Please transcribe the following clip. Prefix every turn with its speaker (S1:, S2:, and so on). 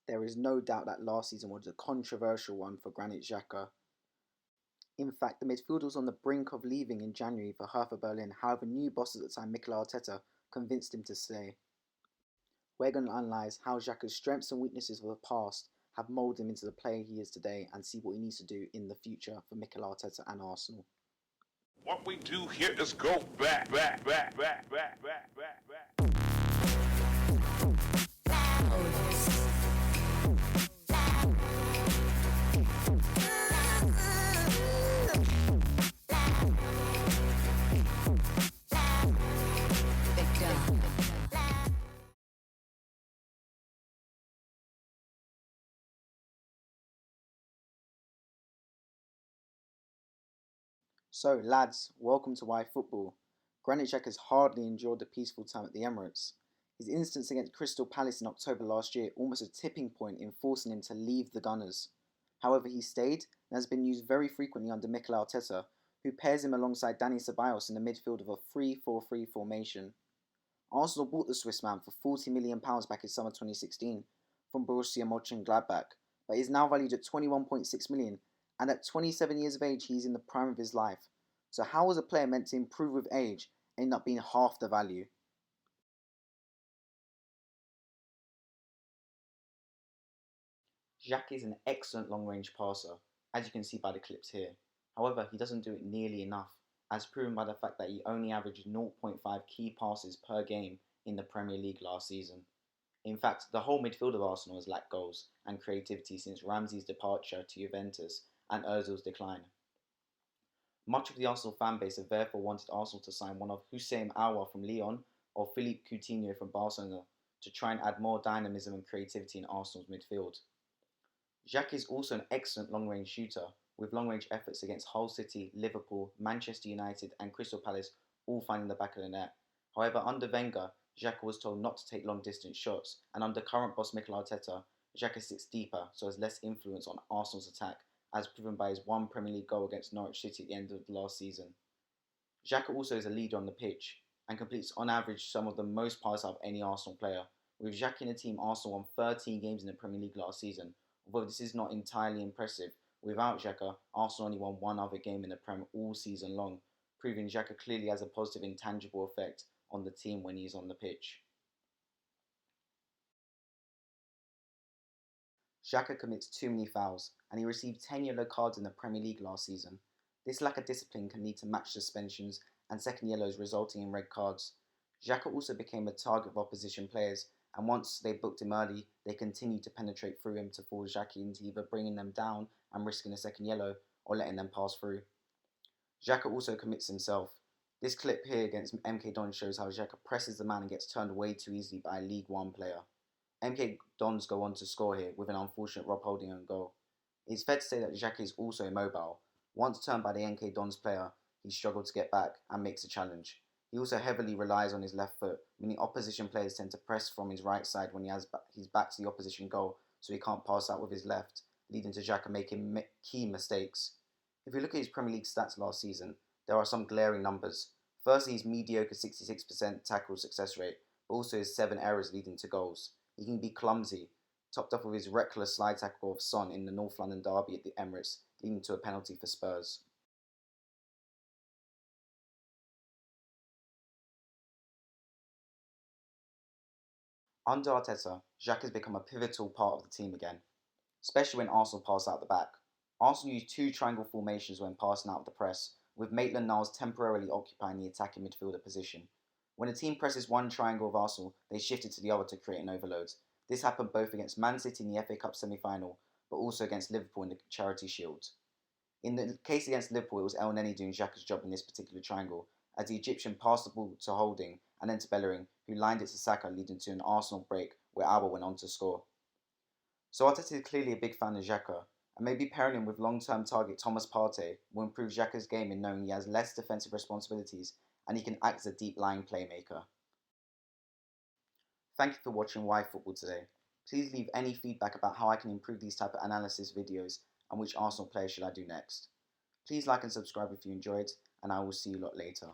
S1: There is no doubt that last season was a controversial one for Granit Xhaka. In fact, the midfielder was on the brink of leaving in January for Hertha Berlin. However, new boss at the time, Mikel Arteta, convinced him to stay. We're going to analyse how Xhaka's strengths and weaknesses of the past have moulded him into the player he is today and see what he needs to do in the future for Mikel Arteta and Arsenal.
S2: What we do here is go back.
S1: So, lads, welcome to Why Football. Granit Xhaka has hardly endured the peaceful time at the Emirates. His instance against Crystal Palace in October last year almost a tipping point in forcing him to leave the Gunners. However, he stayed and has been used very frequently under Mikel Arteta, who pairs him alongside Dani Ceballos in the midfield of a 3-4-3 formation. Arsenal bought the Swiss man for £40 million back in summer 2016 from Borussia Mönchengladbach, but is now valued at £21.6 million, and at 27 years of age he is in the prime of his life. So how was a player meant to improve with age end up being half the value? Xhaka is an excellent long-range passer, as you can see by the clips here. However, he doesn't do it nearly enough, as proven by the fact that he only averaged 0.5 key passes per game in the Premier League last season. In fact, the whole midfield of Arsenal has lacked goals and creativity since Ramsey's departure to Juventus and Ozil's decline. Much of the Arsenal fanbase have therefore wanted Arsenal to sign one of Houssem Aouar from Lyon or Philippe Coutinho from Barcelona to try and add more dynamism and creativity in Arsenal's midfield. Xhaka is also an excellent long-range shooter, with long-range efforts against Hull City, Liverpool, Manchester United and Crystal Palace all finding the back of the net. However, under Wenger, Xhaka was told not to take long-distance shots, and under current boss Mikel Arteta, Xhaka sits deeper so has less influence on Arsenal's attack, as proven by his one Premier League goal against Norwich City at the end of the last season. Xhaka also is a leader on the pitch and completes on average some of the most passes out of any Arsenal player. With Xhaka in the team, Arsenal won 13 games in the Premier League last season. Although this is not entirely impressive, without Xhaka, Arsenal only won one other game in the Prem all season long, proving Xhaka clearly has a positive intangible effect on the team when he is on the pitch. Xhaka commits too many fouls, and he received 10 yellow cards in the Premier League last season. This lack of discipline can lead to match suspensions and second yellows resulting in red cards. Xhaka also became a target of opposition players, and once they booked him early, they continued to penetrate through him to force Xhaka into either bringing them down and risking a second yellow or letting them pass through. Xhaka also commits himself. This clip here against MK Dons shows how Xhaka presses the man and gets turned way too easily by a League One player. MK Dons go on to score here with an unfortunate Rob Holding own goal. It's fair to say that Xhaka is also immobile. Once turned by the MK Dons player, he struggled to get back and makes a challenge. He also heavily relies on his left foot, meaning opposition players tend to press from his right side when he has his back to the opposition goal, so he can't pass out with his left, leading to Xhaka making key mistakes. If you look at his Premier League stats last season, there are some glaring numbers. Firstly, his mediocre 66% tackle success rate, but also his 7 errors leading to goals. He can be clumsy, topped off with his reckless slide tackle of Son in the North London derby at the Emirates, leading to a penalty for Spurs. Under Arteta, Xhaka has become a pivotal part of the team again, especially when Arsenal pass out the back. Arsenal use 2 triangle formations when passing out of the press, with Maitland-Niles temporarily occupying the attacking midfielder position. When a team presses one triangle of Arsenal, they shift it to the other to create an overload. This happened both against Man City in the FA Cup semi-final, but also against Liverpool in the Charity Shield. In the case against Liverpool, it was El Neni doing Xhaka's job in this particular triangle, as the Egyptian passed the ball to Holding and then to Bellerin, who lined it to Saka, leading to an Arsenal break where Aouar went on to score. So Arteta is clearly a big fan of Xhaka, and maybe pairing him with long-term target Thomas Partey will improve Xhaka's game in knowing he has less defensive responsibilities and he can act as a deep-lying playmaker. Thank you for watching Why Football today. Please leave any feedback about how I can improve these type of analysis videos and which Arsenal players should I do next. Please like and subscribe if you enjoyed, and I will see you lot later.